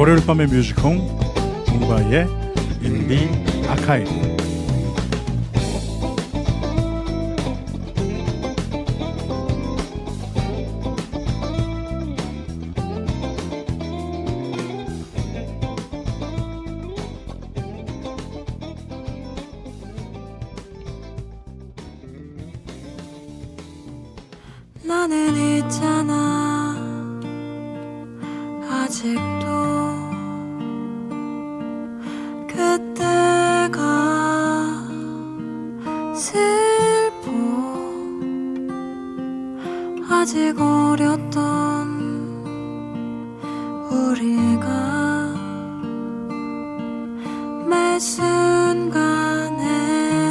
월요일 밤의 뮤직홈 뭉바이의 인디 아카이브. 나는 있잖아 아직도 그때가 슬퍼. 아직 어렸던 우리가 매 순간에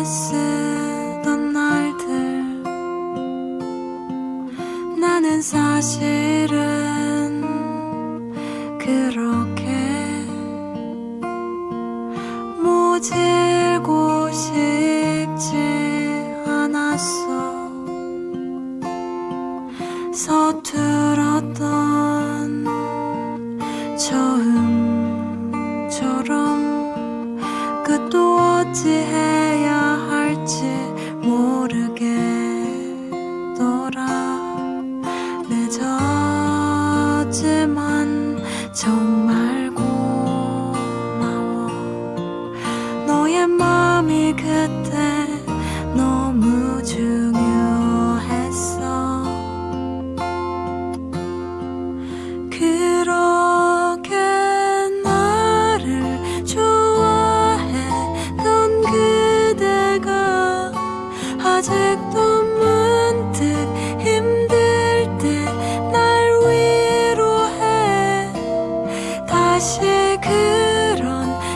쓰던 날들, 나는 사실은 그렇게 모질고 싶지 않았어. 서툴었던 처음처럼 끝도 어찌 해야 할지 모르겠더라. 늦었지만 정말 고마워. 너의 마음이 그때 너무 중요했어. 그렇게 나를 좋아했던 그대가 아직도 문득 힘들 때 날 위로해. 다시 그런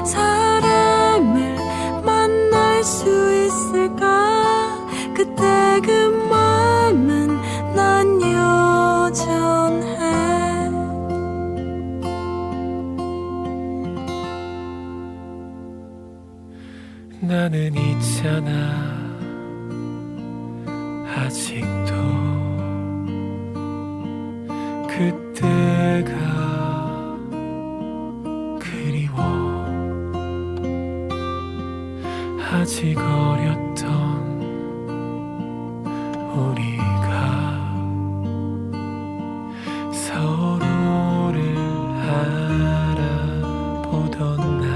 사람을 만날 수 있을까? 그때 그 마음은 난 여전해. 나는 있잖아 아직도 그때가 그리워. 아직 어렸던 우리가 서로를 알아보던 날,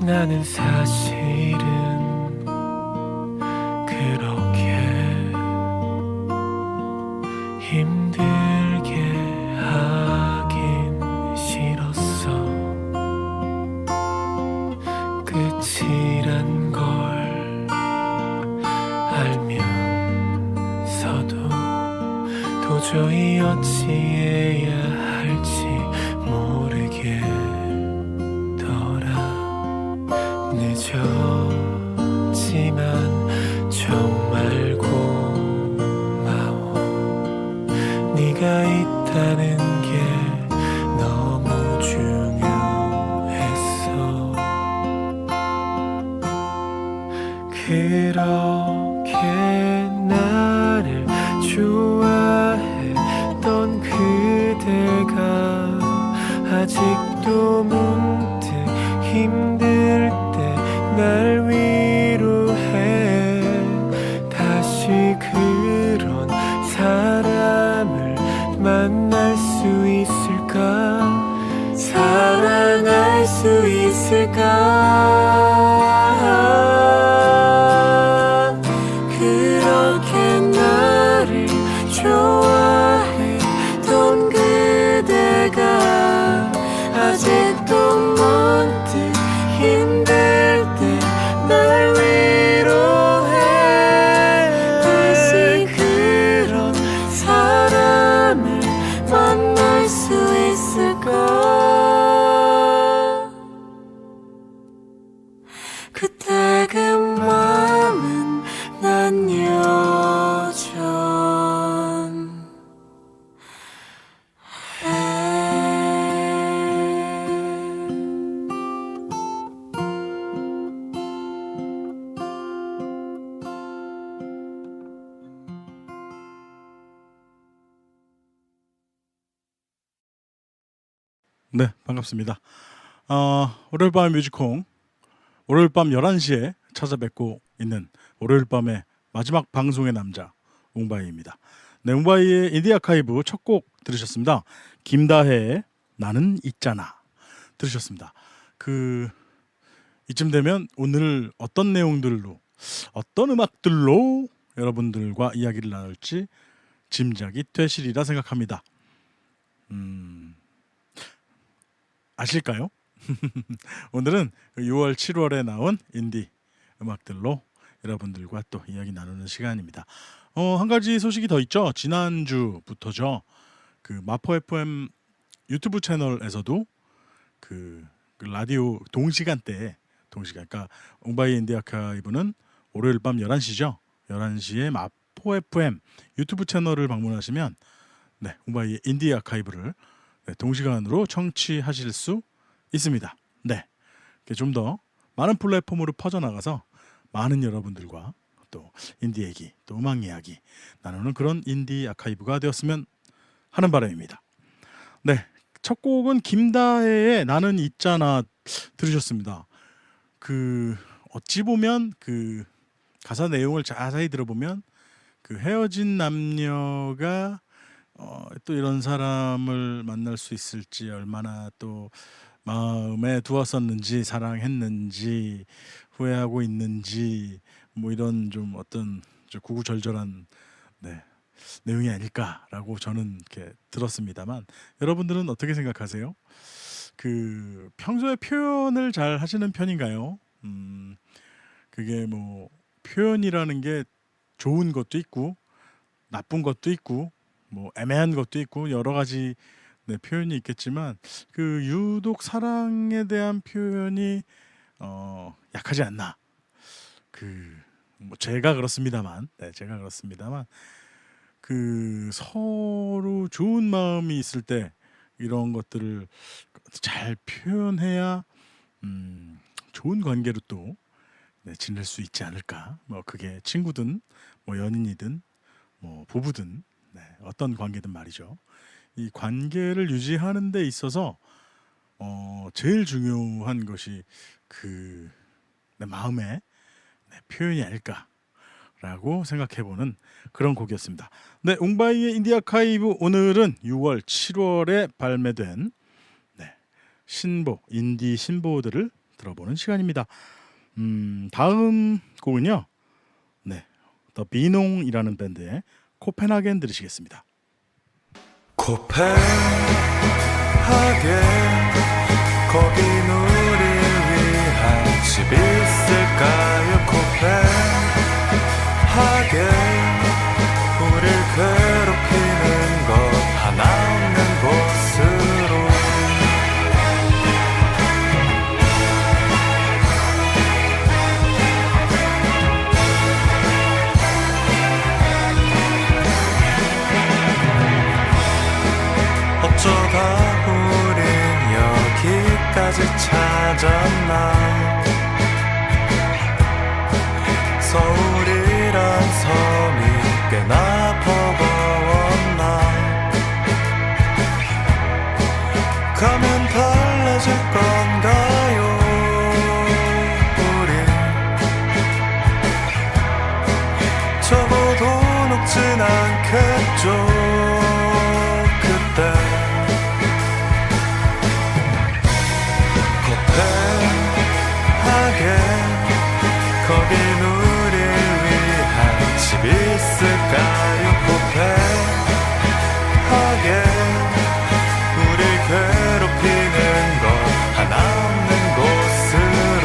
나는 사실은 그렇게 힘들게 하긴 싫었어. 끝이란 걸 알면서도 도저히 어찌해야 할지 모르겠더라. 늦었지만 정말 고마워. 네가 있다는 게 너무 중요했어. 그렇게 나를 좋아했던 그대가 아직도 문득 힘들 때 날 위로해. 다시 그런 사람을 만날 수 있을까? 사랑할 수 있을까? 그렇게 나를 좋아했던 그대가 아직도 문득 힘들 때 날 위로해. 다시 그런 사람을 만날 수 있을까? 네, 반갑습니다. 월요일 밤의 뮤직홈, 월요일 밤 11시에 찾아뵙고 있는 월요일 밤의 마지막 방송의 남자 웅바이입니다. 네, 웅바이의 인디 아카이브 첫 곡 들으셨습니다. 김다혜의 나는 있잖아 들으셨습니다. 이쯤 되면 오늘 어떤 내용들로, 어떤 음악들로 여러분들과 이야기를 나눌지 짐작이 되시리라 생각합니다. 아실까요? 오늘은 6월 7월에 나온 인디 음악들로 여러분들과 또 이야기 나누는 시간입니다. 한 가지 소식이 더 있죠. 지난주부터죠. 마포 FM 유튜브 채널에서도 그 라디오 동시간대에 그러니까 웅바이 인디 아카이브는 월요일 밤 11시죠. 11시에 마포 FM 유튜브 채널을 방문하시면 네, 웅바이의 인디 아카이브를 동시간으로 청취하실 수 있습니다. 네, 좀 더 많은 플랫폼으로 퍼져나가서 많은 여러분들과 또 인디 얘기, 또 음악 이야기 나누는 그런 인디 아카이브가 되었으면 하는 바람입니다. 네, 첫 곡은 김다혜의 나는 있잖아 들으셨습니다. 어찌 보면 가사 내용을 자세히 들어보면 헤어진 남녀가 또 이런 사람을 만날 수 있을지, 얼마나 또 마음에 두었었는지, 사랑했는지, 후회하고 있는지, 뭐 이런 좀 어떤 구구절절한 내용이 아닐까라고 저는 이렇게 들었습니다만, 여러분들은 어떻게 생각하세요? 평소에 표현을 잘 하시는 편인가요? 그게 뭐 표현이라는 게 좋은 것도 있고 나쁜 것도 있고 뭐 애매한 것도 있고 여러 가지 표현이 있겠지만 유독 사랑에 대한 표현이 약하지 않나. 뭐 제가 그렇습니다만 서로 좋은 마음이 있을 때 이런 것들을 잘 표현해야 좋은 관계로 또 지낼 수 있지 않을까. 뭐 그게 친구든 뭐 연인이든 뭐 부부든 어떤 관계든 말이죠. 이 관계를 유지하는 데 있어서 제일 중요한 것이 내 마음의 표현이 아닐까라고 생각해보는 그런 곡이었습니다. 네, 웅바이의 인디 아카이브, 오늘은 6월 7월에 발매된 인디 신보들을 들어보는 시간입니다. 다음 곡은요, 더 비농이라는 밴드의 코펜하겐 들으시겠습니다. 코펜하겐 거긴 우릴 위한 집 있을까요? 코펜하겐 우릴 괴롭히는 것 하나 없는 곳으로 어쩌다 우린 여기까지 찾았나. 서울이란 섬이 꽤나 버거웠나. 가면 달라질 건가요? 우린 적어도 녹진 않겠죠. 그때 거긴 우릴 위한 집 있을까요? 코펜하겐 우릴 괴롭히는 것 하나 없는 곳으로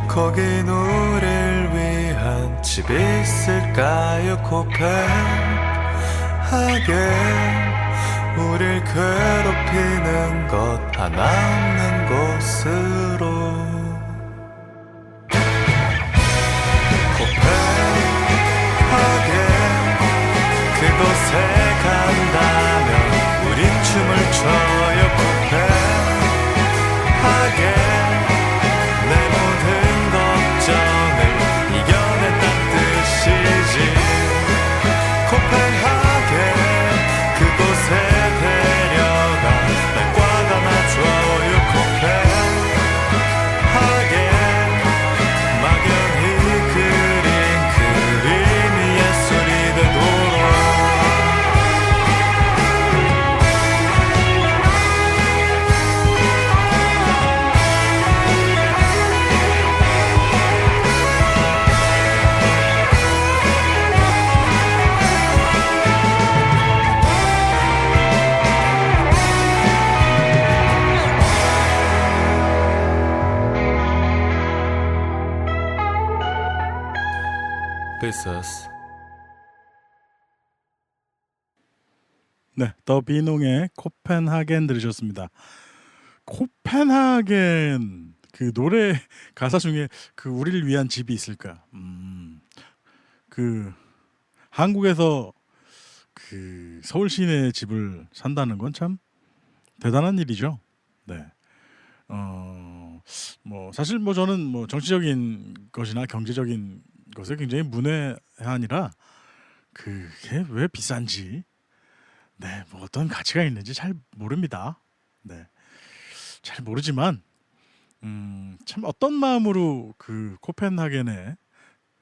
거긴 우릴 위한 집 있을까요? 코펜하겐 우릴 괴롭히는 것 하나 없는 곳으로 코펜하겐 그곳에 Pieces. 네, 더 비농의 코펜하겐 들으셨습니다. 코펜하겐 그 노래 가사 중에 그 우리를 위한 집이 있을까? 그 한국에서 그 서울 시내에 집을 산다는 건 참 대단한 일이죠. 네. 뭐 사실 뭐 저는 뭐 정치적인 것이나 경제적인 것에 굉장히 문외한이라 그게 왜 비싼지, 네, 뭐 어떤 가치가 있는지 잘 모릅니다. 네, 잘 모르지만 참 어떤 마음으로 그 코펜하겐에,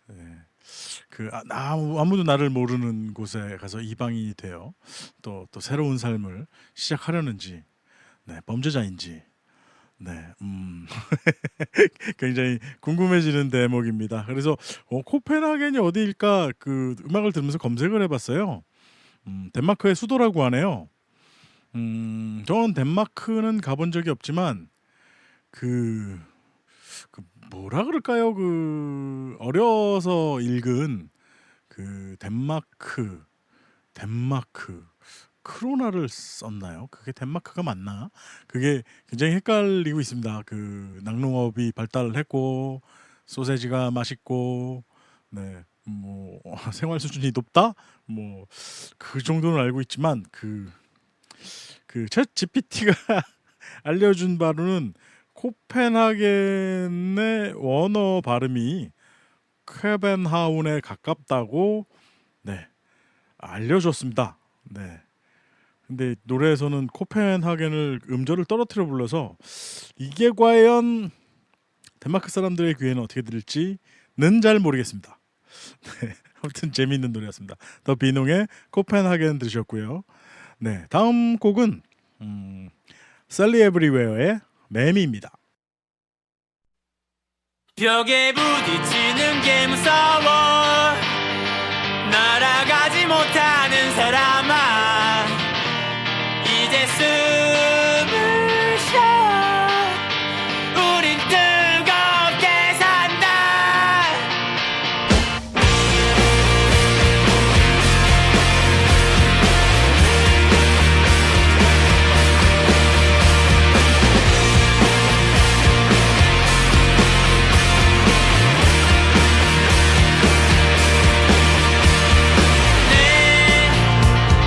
네, 아무도 나를 모르는 곳에 가서 이방인이 되어 또 새로운 삶을 시작하려는지, 네, 범죄자인지, 네, 굉장히 궁금해지는 대목입니다. 그래서 코펜하겐이 어디일까 그 음악을 들으면서 검색을 해봤어요. 덴마크의 수도라고 하네요. 저는 덴마크는 가본 적이 없지만 그 뭐라 그럴까요? 그 어려서 읽은 그 덴마크 크로나를 썼나요? 그게 덴마크가 맞나? 그게 굉장히 헷갈리고 있습니다. 그 낙농업이 발달했고 소세지가 맛있고, 네, 뭐 생활 수준이 높다? 뭐 그 정도는 알고 있지만 챗 GPT가 알려준 바로는 코펜하겐의 원어 발음이 쾌벤하운에 가깝다고, 네, 알려줬습니다. 네. 근데 노래에서는 코펜하겐을 음절을 떨어뜨려 불러서 이게 과연 덴마크 사람들의 귀에는 어떻게 들릴지는 잘 모르겠습니다. 네, 아무튼 재미있는 노래였습니다. 더 비농의 코펜하겐 들으셨고요. 네, 다음 곡은 셀리 에브리웨어의 매미입니다. 벽에 부딪히는 게 무서워 날아가지 못하는 사람아 이제 숨을 쉬어 우린 뜨겁게 산다 내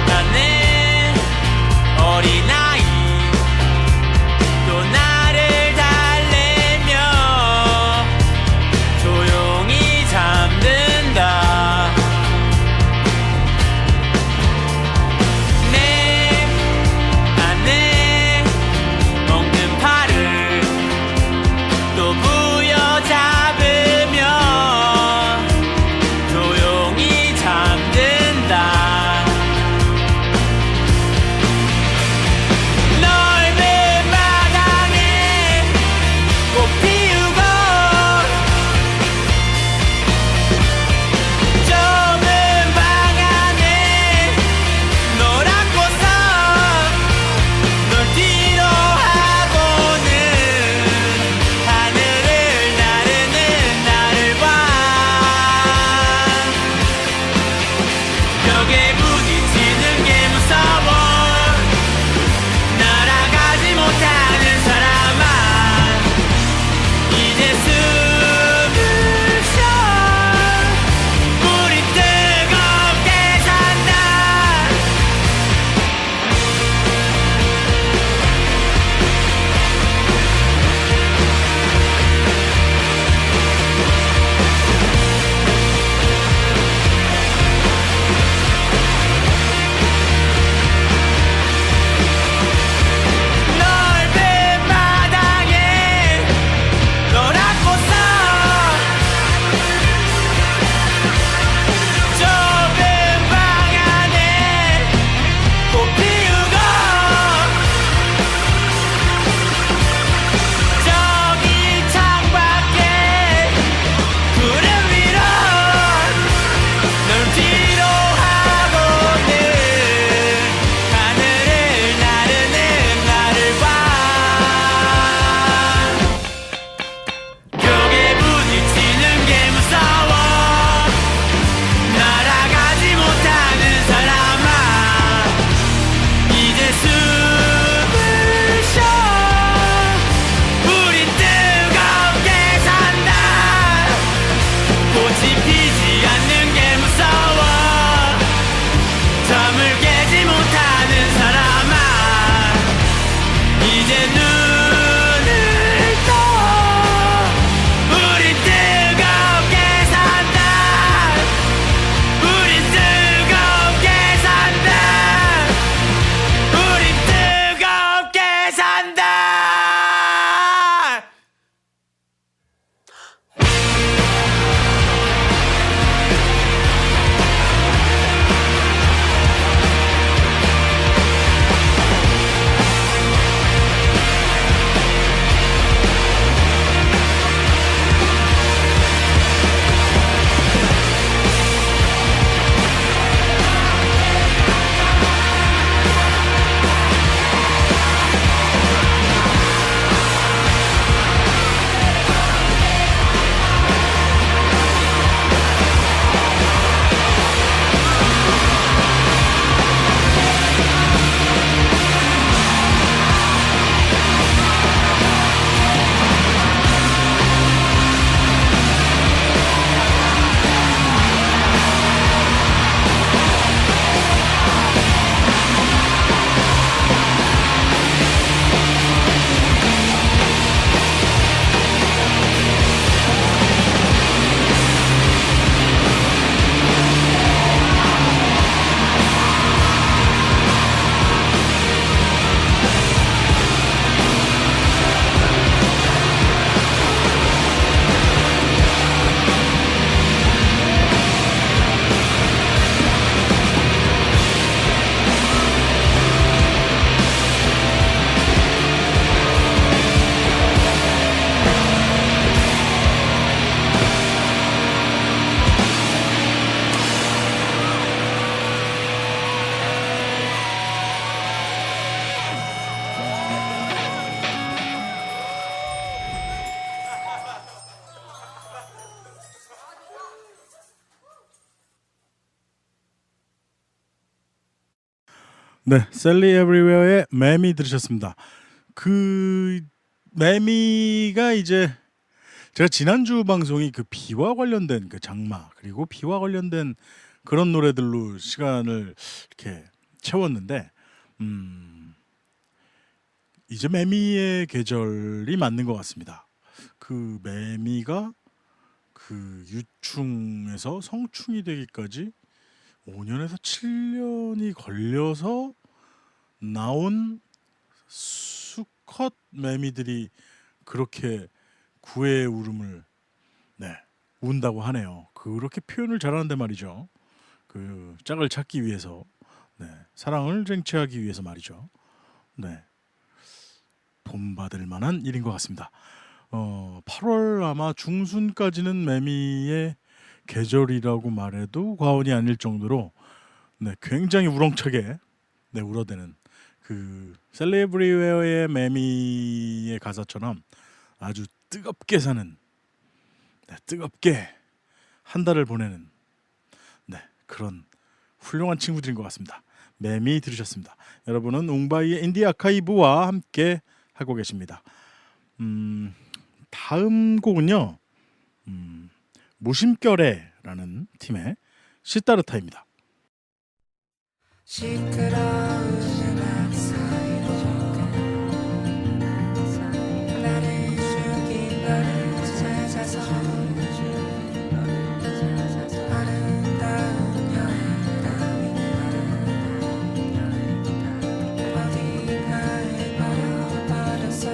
네, 셀리 에브리웨어의 매미 들으셨습니다. 그 매미가 이제 제가 지난주 방송이 그 비와 관련된 그 장마 그리고 비와 관련된 그런 노래들로 시간을 이렇게 채웠는데 이제 매미의 계절이 맞는 것 같습니다. 그 매미가 그 유충에서 성충이 되기까지 5년에서 7년이 걸려서 나온 수컷 매미들이 그렇게 구애의 울음을 운다고 하네요. 그렇게 표현을 잘하는데 말이죠. 그 짝을 찾기 위해서, 사랑을 쟁취하기 위해서 말이죠. 본받을 만한 일인 것 같습니다. 8월 아마 중순까지는 매미의 계절이라고 말해도 과언이 아닐 정도로 굉장히 우렁차게 울어대는 그 셀레브리웨어의 매미의 가사처럼 아주 뜨겁게 사는 뜨겁게 한 달을 보내는 그런 훌륭한 친구들인 것 같습니다. 매미 들으셨습니다. 여러분은 웅바이의 인디 아카이브와 함께 하고 계십니다. 다음 곡은요. 무심결에라는 팀의 시타르타입니다. 시끄러운 음악 사이로 나를 죽인 너를 찾아서 아름다운 여행 따위는 어딘가에 버려버렸어.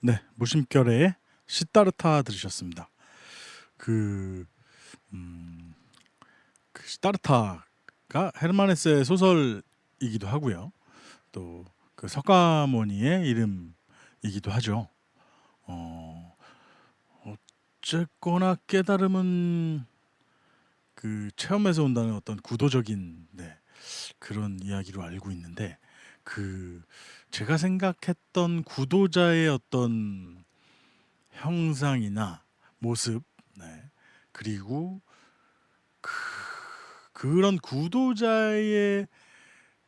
네, 무심결의 시타르타 들으셨습니다. 그, 그 시타르타가 헤르만 헤세의 소설이기도 하고요. 또 그 석가모니의 이름이기도 하죠. 어쨌거나 깨달음은 그 체험에서 온다는 어떤 구도적인 그런 이야기로 알고 있는데, 그 제가 생각했던 구도자의 어떤 형상이나 모습, 그리고 그런 구도자의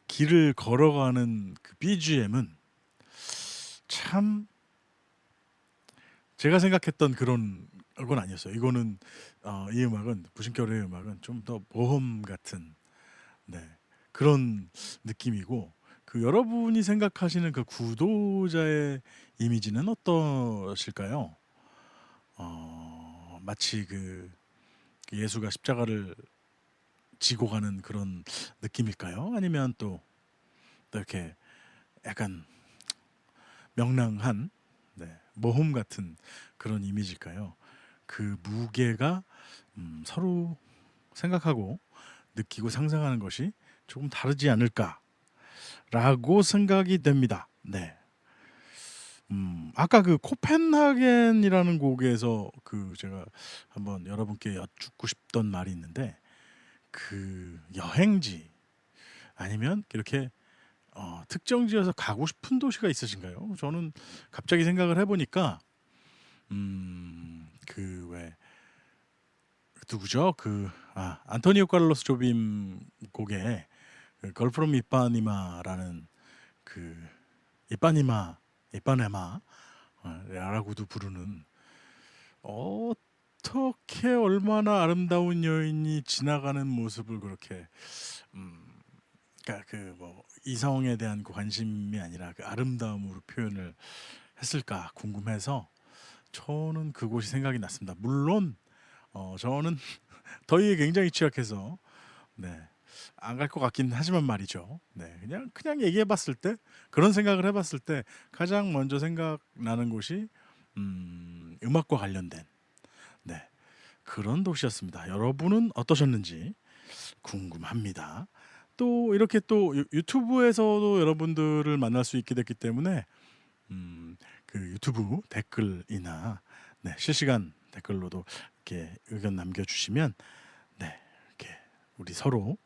길을 걸어가는 그 BGM은 참 제가 생각했던 그런 건 아니었어요. 이거는 이 음악은, 무심결의 음악은 좀 더 모험 같은 그런 느낌이고, 그 여러분이 생각하시는 그 구도자의 이미지는 어떠실까요? 마치 그 예수가 십자가를 지고 가는 그런 느낌일까요? 아니면 또 이렇게 약간 명랑한 모험 같은 그런 이미지일까요? 그 무게가 서로 생각하고 느끼고 상상하는 것이 조금 다르지 않을까라고 생각이 됩니다. 아까 그 코펜하겐이라는 곡에서 그 제가 한번 여러분께 여쭙고 싶던 말이 있는데, 그 여행지 아니면 이렇게 특정 지어서 가고 싶은 도시가 있으신가요? 저는 갑자기 생각을 해보니까 그 왜 누구죠? 안토니오 카를로스 조빔 곡에 그 걸 프롬 이빠니마라는 그 이빠네마라고도 부르는, 어떻게 얼마나 아름다운 여인이 지나가는 모습을 그렇게 그러니까 그 뭐 이성에 대한 그 관심이 아니라 그 아름다움으로 표현을 했을까 궁금해서 저는 그곳이 생각이 났습니다. 물론 저는 더위에 굉장히 취약해서 안 갈 것 같긴 하지만 말이죠. 그냥 얘기해봤을 때, 그런 생각을 해봤을 때 가장 먼저 생각나는 곳이 음악과 관련된 그런 도시였습니다. 여러분은 어떠셨는지 궁금합니다. 또 이렇게 또 유튜브에서도 여러분들을 만날 수 있게 됐기 때문에 그 유튜브 댓글이나 실시간 댓글로도 이렇게 의견 남겨주시면 이렇게 우리 서로가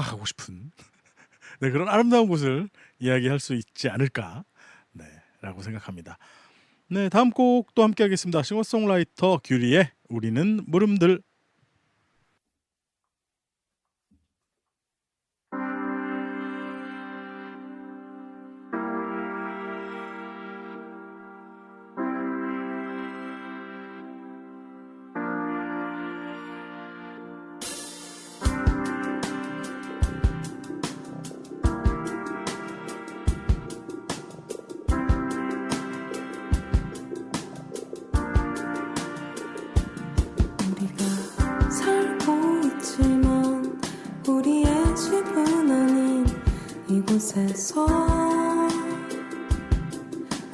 가고 싶은 그런 아름다운 곳을 이야기할 수 있지 않을까 라고 생각합니다. 다음 곡 또 함께 하겠습니다. 싱어송라이터 규리의 우리는 물음들. 우리가 살고 있지만 우리의 집은 아닌 이곳에서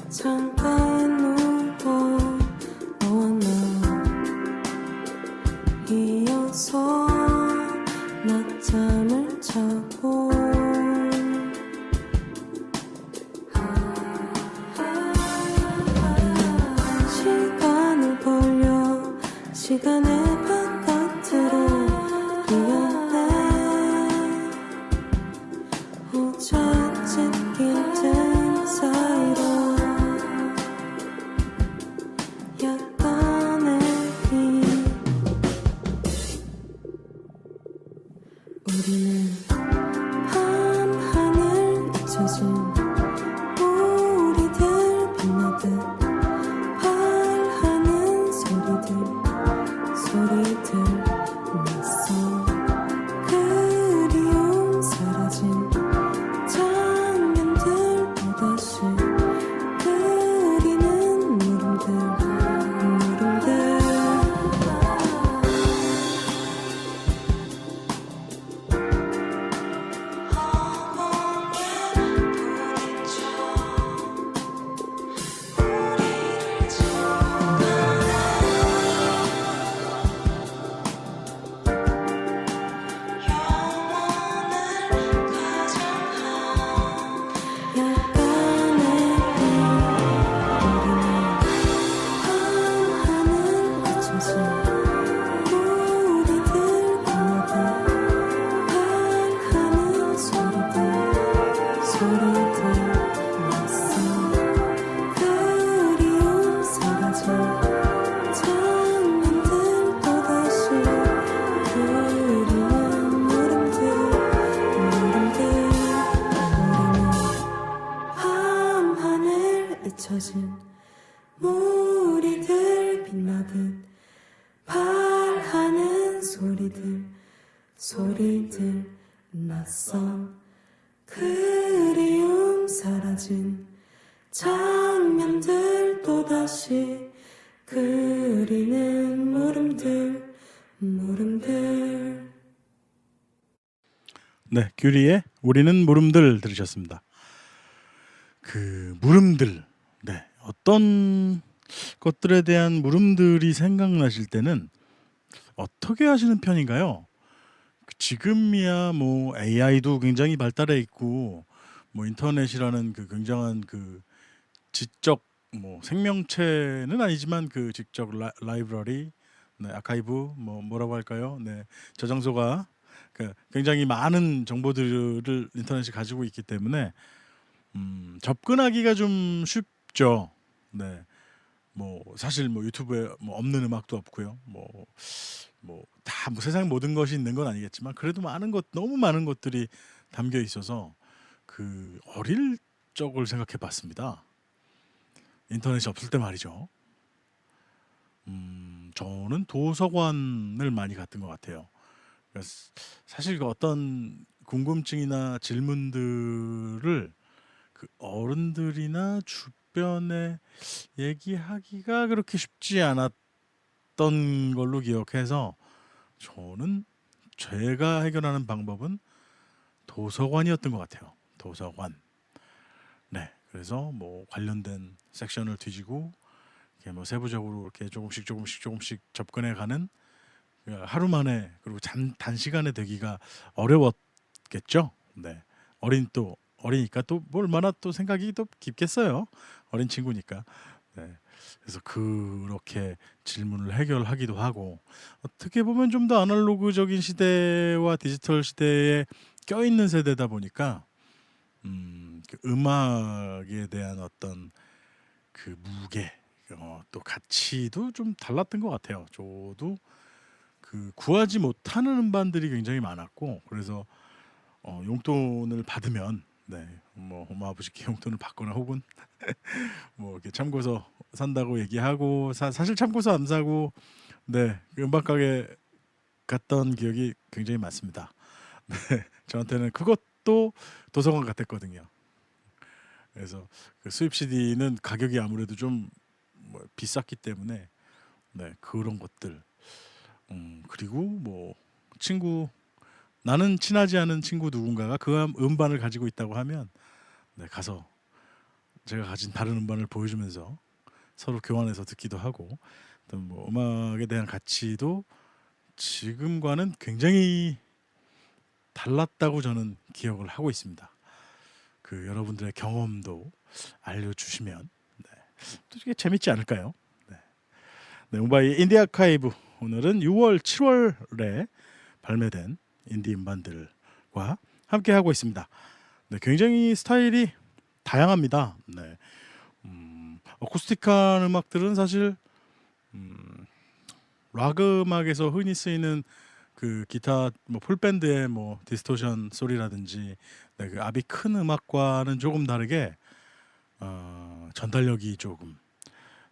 창가에 누워 너와 나 이어서 낮잠을 자고 시간을 벌려 시간의 바깥으로 뛰어내 호젓 찢긴 틈 사이로 약간의 힘. 우리는 밤하늘 잊혀진 우리들 빛나듯 발하는 소리들 우리들 빛나듯 발하는 소리들 낯선 그리움 사라진 장면들 또다시 그리는 물음들 네, 규리의 우리는 물음들 들으셨습니다. 그 물음들, 네, 어떤 것들에 대한 물음들이 생각나실 때는 어떻게 하시는 편인가요? 지금이야 뭐 AI도 굉장히 발달해 있고 뭐 인터넷이라는 그 굉장한 그 지적 뭐 생명체는 아니지만 그 지적 라이브러리, 네, 아카이브 뭐라고 할까요? 네, 저장소가 그 굉장히 많은 정보들을 인터넷이 가지고 있기 때문에 접근하기가 좀 쉽죠. 네, 뭐 사실 뭐 유튜브에 뭐 없는 음악도 없고요. 다 뭐 세상 모든 것이 있는 건 아니겠지만 그래도 너무 많은 것들이 담겨 있어서 그 어릴 적을 생각해 봤습니다. 인터넷이 없을 때 말이죠. 저는 도서관을 많이 갔던 것 같아요. 그러니까 사실 그 어떤 궁금증이나 질문들을 그 어른들이나 주변에 얘기하기가 그렇게 쉽지 않았던 걸로 기억해서 저는 제가 해결하는 방법은 도서관이었던 것 같아요. 도서관. 네, 그래서 뭐 관련된 섹션을 뒤지고 이렇게 뭐 세부적으로 이렇게 조금씩 접근해가는 하루 만에 그리고 단시간에 되기가 어려웠겠죠. 네, 어리니까 또 뭐 얼마나 또 생각이 또 깊겠어요. 어린 친구니까. 네, 그래서 그렇게 질문을 해결하기도 하고 어떻게 보면 좀 더 아날로그적인 시대와 디지털 시대에 껴있는 세대다 보니까 그 음악에 대한 어떤 그 무게 또 가치도 좀 달랐던 것 같아요. 저도 그 구하지 못하는 음반들이 굉장히 많았고 그래서 용돈을 받으면 네, 뭐 엄마 아버지께 용돈을 받거나 혹은 뭐 이렇게 참고서 산다고 얘기하고 사실 참고서 안 사고 네, 그 음반 가게 갔던 기억이 굉장히 많습니다. 네, 저한테는 그것도 도서관 같았거든요. 그래서 그 수입 CD는 가격이 아무래도 좀 뭐 비쌌기 때문에 네, 그런 것들 그리고 뭐 나는 친하지 않은 친구 누군가가 그 음반을 가지고 있다고 하면 네, 가서 제가 가진 다른 음반을 보여주면서 서로 교환해서 듣기도 하고 또 뭐 음악에 대한 가치도 지금과는 굉장히 달랐다고 저는 기억을 하고 있습니다. 그 여러분들의 경험도 알려주시면 네, 또 이게 재밌지 않을까요? 네, 네, 웅바이 인디 아카이브 오늘은 6월, 7월에 발매된 인디 음반들과 함께 하고 있습니다. 네, 굉장히 스타일이 다양합니다. 네, 어쿠스틱한 음악들은 사실 락 음악에서 흔히 쓰이는 그 기타 뭐 풀밴드의 뭐 디스토션 소리라든지 네, 그 압이 큰 음악과는 조금 다르게 전달력이 조금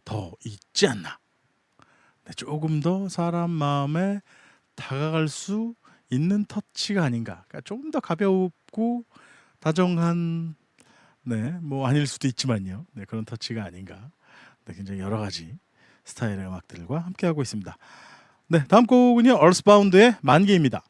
더 있지 않나. 네, 조금 더 사람 마음에 다가갈 수 있는 터치가 아닌가. 그러니까 조금 더 가볍고 다정한 네, 뭐 아닐 수도 있지만요. 네, 그런 터치가 아닌가. 네, 굉장히 여러 가지 스타일의 음악들과 함께 하고 있습니다. 네, 다음 곡은요. 얼스바운드의 만기입니다.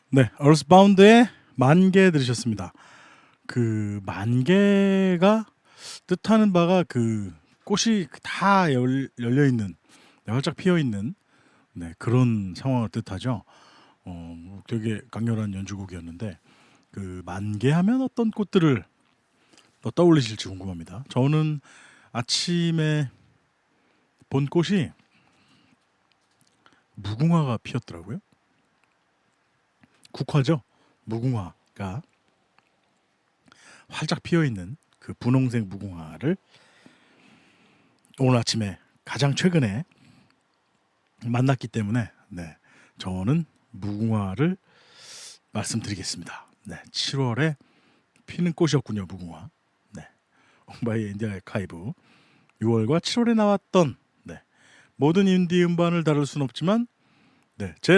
네, 얼스바운드의 만개 들으셨습니다. 그 만개가 뜻하는 바가 그 꽃이 다 열려 있는, 활짝 피어 있는 네, 그런 상황을 뜻하죠. 되게 강렬한 연주곡이었는데 그 만개하면 어떤 꽃들을 또 떠올리실지 궁금합니다. 저는 아침에 본 꽃이 무궁화가 피었더라고요. 국화죠. 무궁화가 활짝 피어 있는 그 분홍색 무궁화를 오늘 아침에 가장 최근에 만났기 때문에 네, 저는 무궁화를 말씀드리겠습니다. 네, 7월에 피는 꽃이었군요, 무궁화. 네, 옹바이 인디 아카이브 6월과 7월에 나왔던 네, 모든 인디 음반을 다룰 순 없지만 네, 제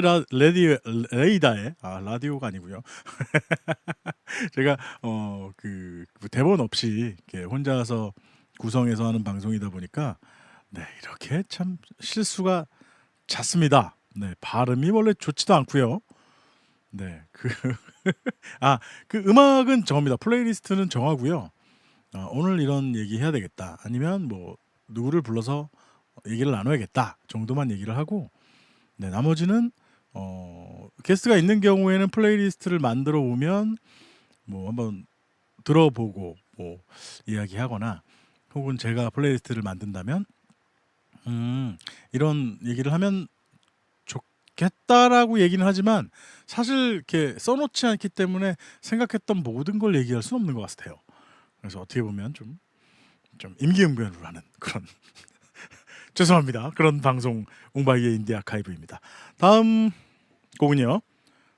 레이다에 라디오가 아니고요. 제가 그 대본 없이 이렇게 혼자서 구성해서 하는 방송이다 보니까 네, 이렇게 참 실수가 잦습니다. 네, 발음이 원래 좋지도 않고요. 네, 그 음악은 정합니다. 플레이리스트는 정하고요. 오늘 이런 얘기 해야 되겠다. 아니면 뭐 누구를 불러서 얘기를 나눠야겠다 정도만 얘기를 하고 네, 나머지는 게스트가 있는 경우에는 플레이리스트를 만들어 오면 뭐 한번 들어보고 뭐 이야기하거나 혹은 제가 플레이리스트를 만든다면 이런 얘기를 하면 좋겠다라고 얘기는 하지만 사실 이렇게 써놓지 않기 때문에 생각했던 모든 걸 얘기할 수는 없는 것 같아요. 그래서 어떻게 보면 좀 임기응변으로 하는 그런 죄송합니다. 그런 방송 옹바이의 인디 아카이브입니다. 다음 곡은요.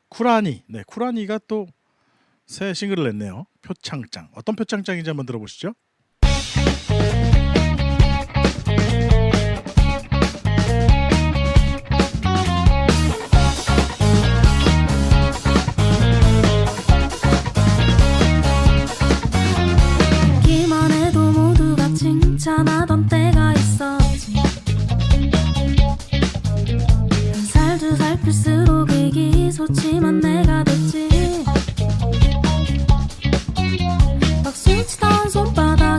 쿠라니. 네, 쿠라니가 또 새 싱글을 냈네요. 표창장. 어떤 표창장인지 한번 들어보시죠. 듣기만 해도 모두가 칭찬하던 때가 있었지. 한 살 두 살 클수록 의기소침한 내가 됐지. 박수 치던 손바닥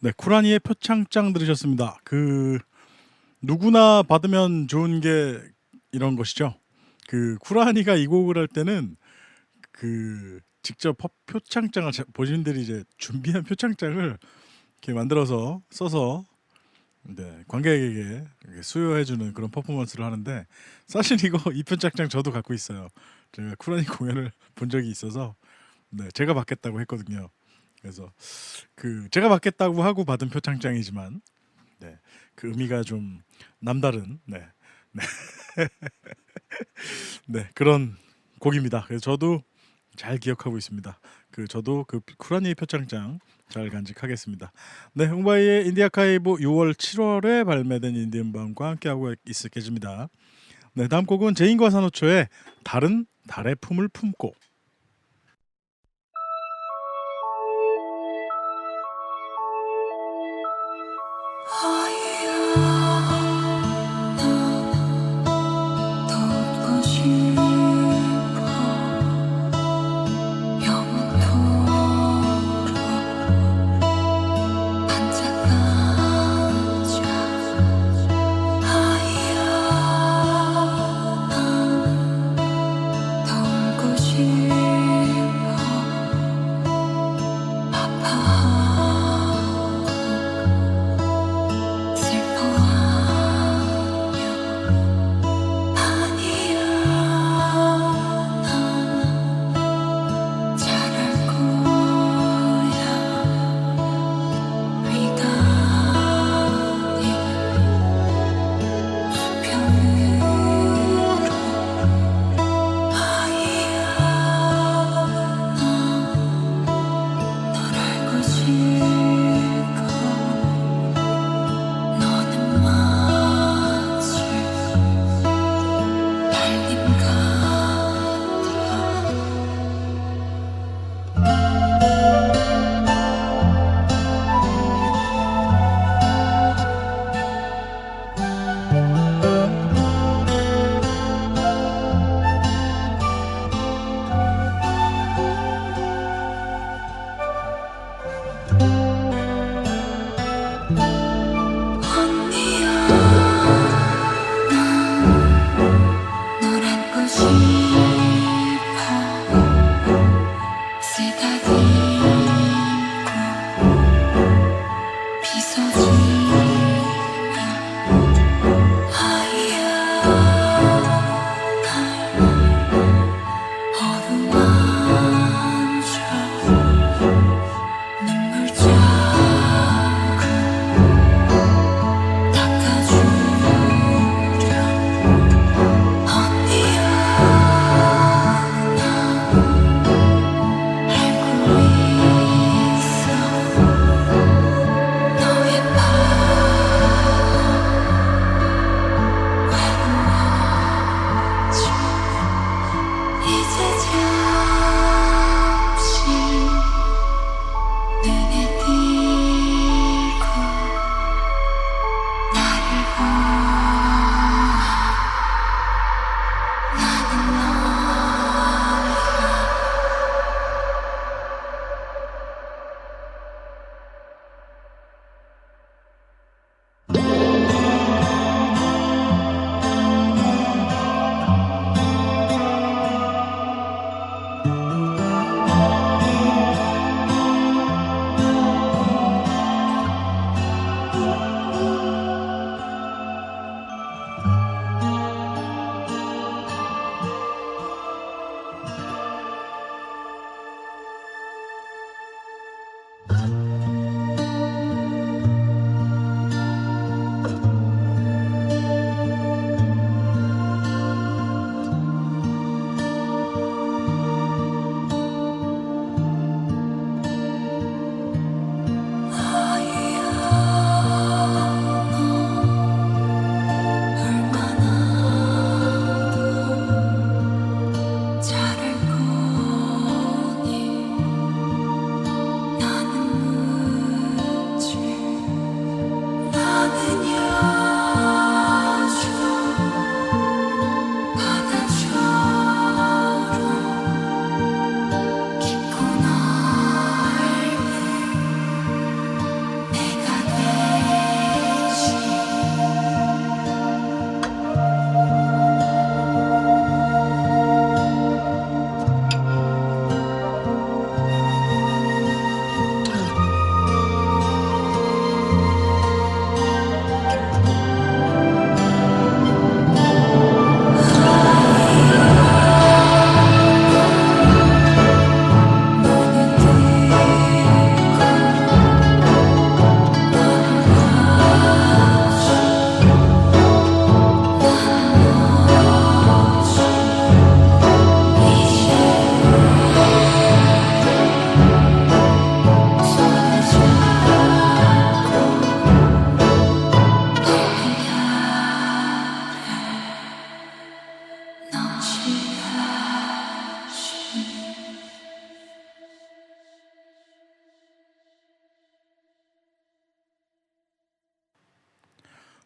네, 쿠라니의 표창장 들으셨습니다. 그 누구나 받으면 좋은 게 이런 것이죠. 그 쿠라니가 이 곡을 할 때는 그 직접 표창장을 본인들이 이제 준비한 표창장을 이렇게 만들어서 써서 네, 관객에게 이렇게 수여해주는 그런 퍼포먼스를 하는데 사실 이 표창장 저도 갖고 있어요. 제가 쿠라니 공연을 본 적이 있어서 네, 제가 받겠다고 했거든요. 그래서 그 제가 받겠다고 하고 받은 표창장이지만 네, 그 의미가 좀 남다른 네, 네. 네, 그런 곡입니다. 그래서 저도 잘 기억하고 있습니다. 저도 그 쿠라니 표창장 잘 간직하겠습니다. 네, 웅바이의 인디 아카이브 6월 7월에 발매된 인디 음반과 함께하고 있겠습니다. 네, 다음 곡은 제인과 산호초의 다른 달의 품을 품고. 싶어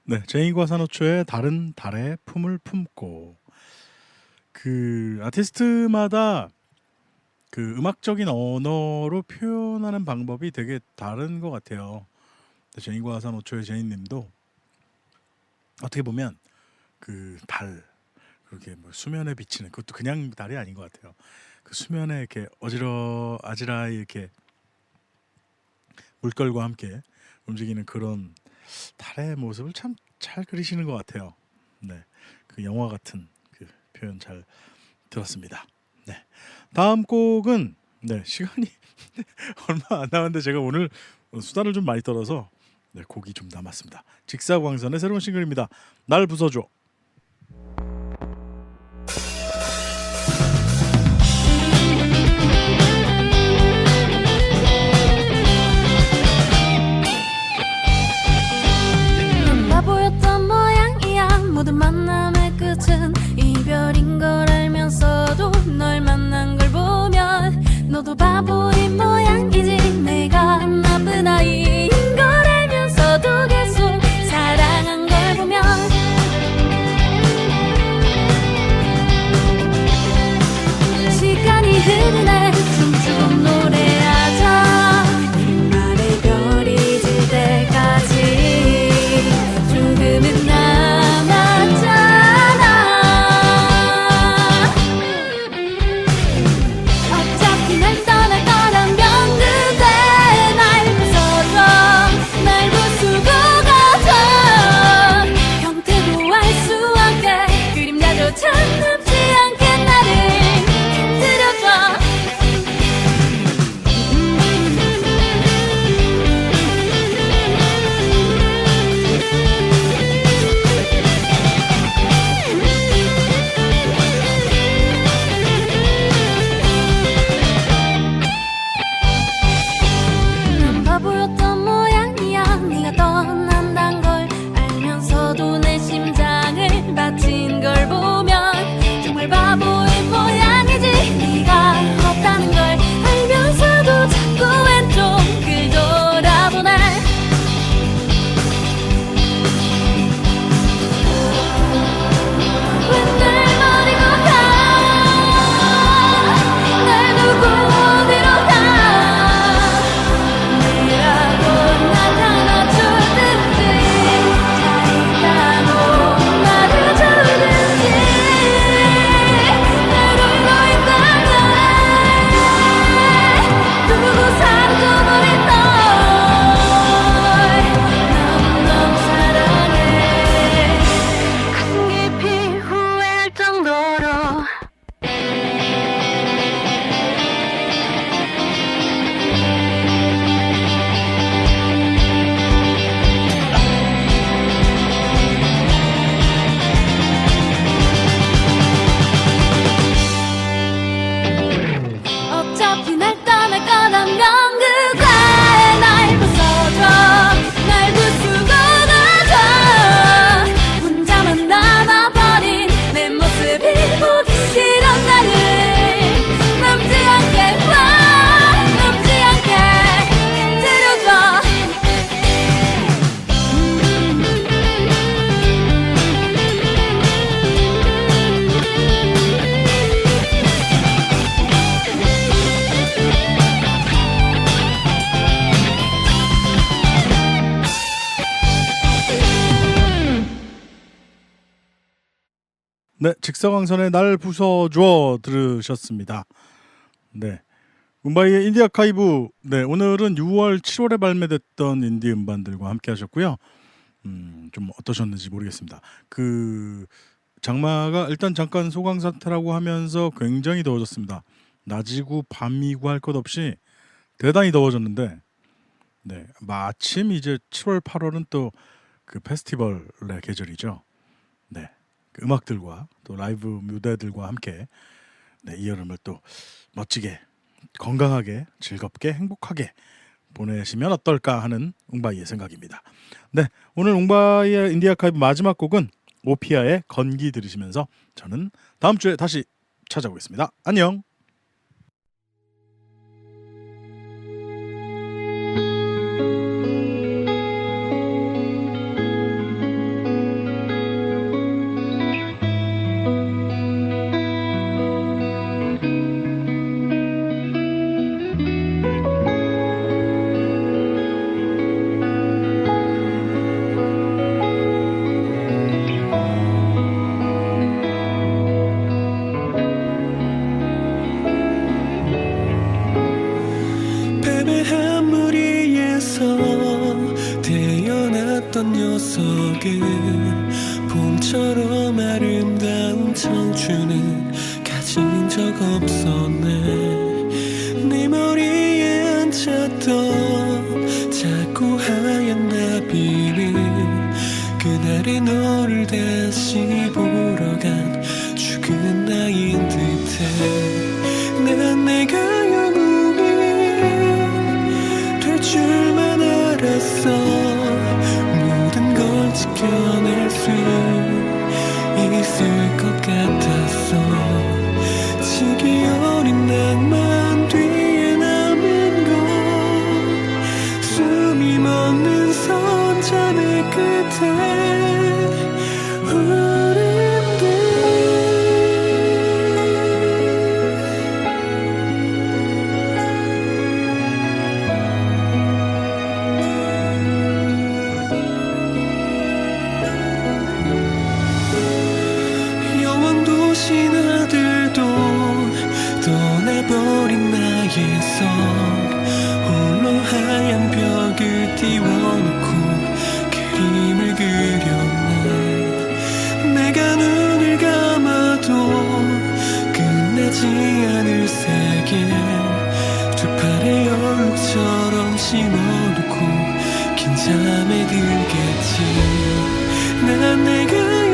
네, 제인과 산호초의 다른 달의 품을 품고. 그 아티스트마다 그 음악적인 언어로 표현하는 방법이 되게 다른 것 같아요. 제인과 산호초의 제인님도 어떻게 보면 그 달, 그렇게 뭐 수면에 비치는, 그것도 그냥 달이 아닌 것 같아요. 그 수면에 이렇게 아지라이 이렇게 물결과 함께 움직이는 그런 달의 모습을 참 잘 그리시는 것 같아요. 네, 그 영화 같은 그 표현 잘 들었습니다. 네, 다음 곡은 네 시간이 얼마 안 남았는데 제가 오늘 수다를 좀 많이 떨어서 네, 곡이 좀 남았습니다. 직사광선의 새로운 싱글입니다. 날 부숴줘. 바보였던 모양이야. 모든 만남의 끝은 이별인 걸 알면서도 널 만난 걸 보면 너도 바보인 모양이지. 내가 나쁜 아이인 걸 알면서도 계속 사랑한 걸 보면 시간이 흐르네. 춤추고 노래하자. 말의 별이 질 때까지 조금은 남았잖아. 어차피 날 떠날 거라면 그대 날 부숴줘. 날 부수고 가자. 형태도 알 수 없게 그림자조차 남지 않게 나를 들여줘. 난 바보였던 모양이야. 네가 떠난단 걸 알면서도 내 심장을 바친 걸 보면 정말 바보인 모양이지. 네가 없다는 걸 알면서도 자꾸 왼쪽을 돌아보네. 왜 날 버리고 가. 날 두고 어디로 가. 내라고 나타나 주든지 잘 있다고 말해주든지 날 울고 있다면 두고 사라져버린 널 너무너무 사랑해. 가슴 깊이 후회할 정도로 어차피 날 떠날 거라면 그대 날 부숴줘. 날 부수고 가자. 혼자만 남아버린 내 모습이 보기 싫어. 나를 남지 않게 남지 않게 들여줘. 네, 직사광선의 날 부숴줘 들으셨습니다. 네, 음바이의 인디 아카이브. 네, 오늘은 6월, 7월에 발매됐던 인디 음반들과 함께 하셨고요. 좀 어떠셨는지 모르겠습니다. 그 장마가 일단 잠깐 소강 사태라고 하면서 굉장히 더워졌습니다. 낮이고 밤이고 할 것 없이 대단히 더워졌는데, 네, 마침 이제 7월, 8월은 또 그 페스티벌의 계절이죠. 네, 그 음악들과 또 라이브 무대들과 함께 네, 이 여름을 또 멋지게, 건강하게, 즐겁게, 행복하게 보내시면 어떨까 하는 웅바이의 생각입니다. 네, 오늘 웅바이의 인디 아카이브 마지막 곡은 오피아의 건기 들으시면서 저는 다음 주에 다시 찾아오겠습니다. 안녕. 적 없었네. 네 머리에 앉혔던 작고 하얀 나비는 그날의 너를 다시 보러 간 죽은 나인 듯해. 난 내가 영웅이 될 줄만 알았어. 모든 걸 지켜낼 수 있을 것 같았어. 지기 어린 낭만 뒤에 남은 건 숨이 멎는 선전의 끝에 우린들. 영원도 신하들도 떠나버린 나의 섬. 홀로 하얀 벽을 띄워놓고 그림을 그렸네. 내가 눈을 감아도 끝나지 않을 세계. 두 팔의 얼룩처럼 심어놓고 긴 잠에 들겠지. 난 내가